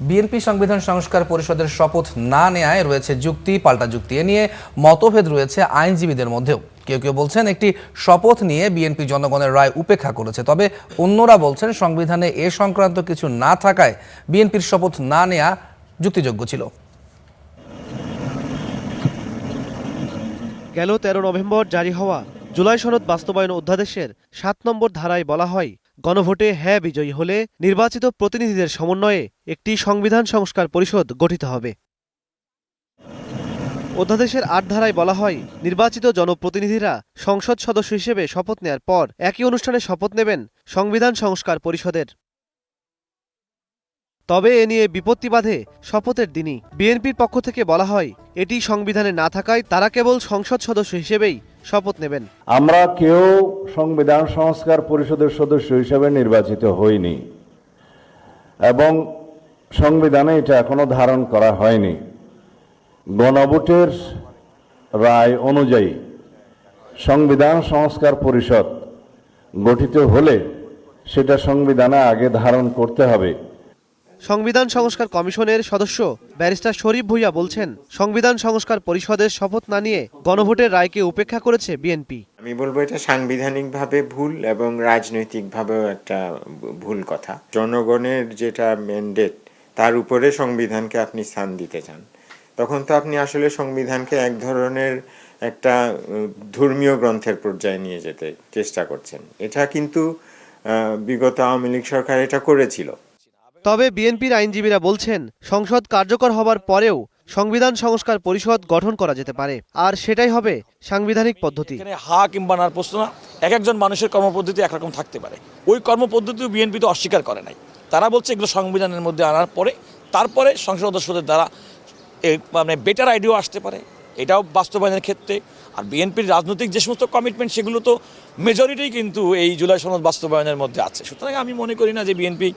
BNP সংবিধান সংস্কার পরিষদের শপথ না নেয়ায় রয়েছে যুক্তি পাল্টা যুক্তি। এ নিয়ে মতভেদ রয়েছে আইনজীবীদের মধ্যেও। কেউ কেউ বলছেন একটি শপথ নিয়ে বিএনপি জনগণের রায় উপেক্ষা করেছে, তবে অন্যরা বলছেন সংবিধানে এ সংক্রান্ত কিছু না থাকায় বিএনপির শপথ না নেয়া যুক্তিযোগ্য ছিল। গেল 13 নভেম্বর জারি হওয়া জুলাই সনদ বাস্তবায়ন অধ্যাদেশের 7 নম্বর ধারায় বলা হয়, গণভোটে হ্যাঁ বিজয়ী হলে নির্বাচিত প্রতিনিধিদের সমন্বয়ে একটি সংবিধান সংস্কার পরিষদ গঠিত হবে। অধ্যাদেশের 8 ধারায় বলা হয়, নির্বাচিত জনপ্রতিনিধিরা সংসদ সদস্য হিসেবে শপথ নেয়ার পর একই অনুষ্ঠানে শপথ নেবেন সংবিধান সংস্কার পরিষদের। তবে এ নিয়ে বিপত্তি বাধে শপথের দিনই। বিএনপির পক্ষ থেকে বলা হয়, এটি সংবিধানে না থাকায় তারা কেবল সংসদ সদস্য হিসেবেই শপথ নেবেন। আমরা কেউ সংবিধান সংস্কার পরিষদের সদস্য হিসেবে নির্বাচিত হইনি এবং সংবিধানে এটা এখনো ধারণ করা হয়নি। গণভোটের রায় অনুযায়ী সংবিধান সংস্কার পরিষদ গঠিত হলে সেটা সংবিধানে আগে ধারণ করতে হবে। সংবিধান সংস্কার কমিশনের সদস্য ব্যারিস্টার শরীফ ভূঁইয়া বলছেন, সংবিধান সংস্কার পরিষদের শপথ না নিয়ে গণভোটের রায়কে উপেক্ষা করেছে বিএনপি। আমি বলবো এটা সাংবিধানিকভাবে ভুল এবং রাজনৈতিকভাবেও একটা ভুল কথা। জনগণের যেটা ম্যান্ডেট তার উপরে সংবিধানকে আপনি স্থান দিতে চান, তখন তো আপনি আসলে সংবিধানকে এক ধরনের একটা ধর্মীয় গ্রন্থের পর্যায়ে নিয়ে যেতে চেষ্টা করছেন। এটা কিন্তু বিগত আওয়ামী লীগ সরকার এটা করেছিল। তবে বিএনপির আইনজীবীরা বলছেন, সংসদ কার্যকর হবার পরেও সংবিধান সংস্কার পরিষদ গঠন করা যেতে পারে, আর সেটাই হবে সাংবিধানিক পদ্ধতি। হা কিংবা নার প্রশ্ন না, এক একজন মানুষের কর্মপদ্ধতি একরকম থাকতে পারে। ওই কর্মপদ্ধতিও বিএনপি তো অস্বীকার করে নাই। তারা বলছে এগুলো সংবিধানের মধ্যে আনার পরে তারপরে সংসদ সদস্যদের দ্বারা মানে বেটার আইডিয়া আসতে পারে, এটাও বাস্তবায়নের ক্ষেত্রে। আর বিএনপির রাজনৈতিক যে সমস্ত কমিটমেন্ট সেগুলো তো মেজরিটি কিন্তু এই জুলাই সনদ বাস্তবায়নের মধ্যে আছে। সুতরাং আমি মনে করি না যে বিএনপি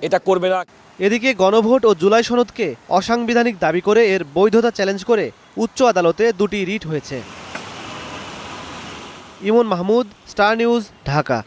এটা করবে না। এদিকে গণভোট ও জুলাই সনদকে অসাংবিধানিক দাবি করে এর বৈধতা চ্যালেঞ্জ করে উচ্চ আদালতে দুটি রিট হয়েছে। ইমন মাহমুদ, স্টার নিউজ, ঢাকা।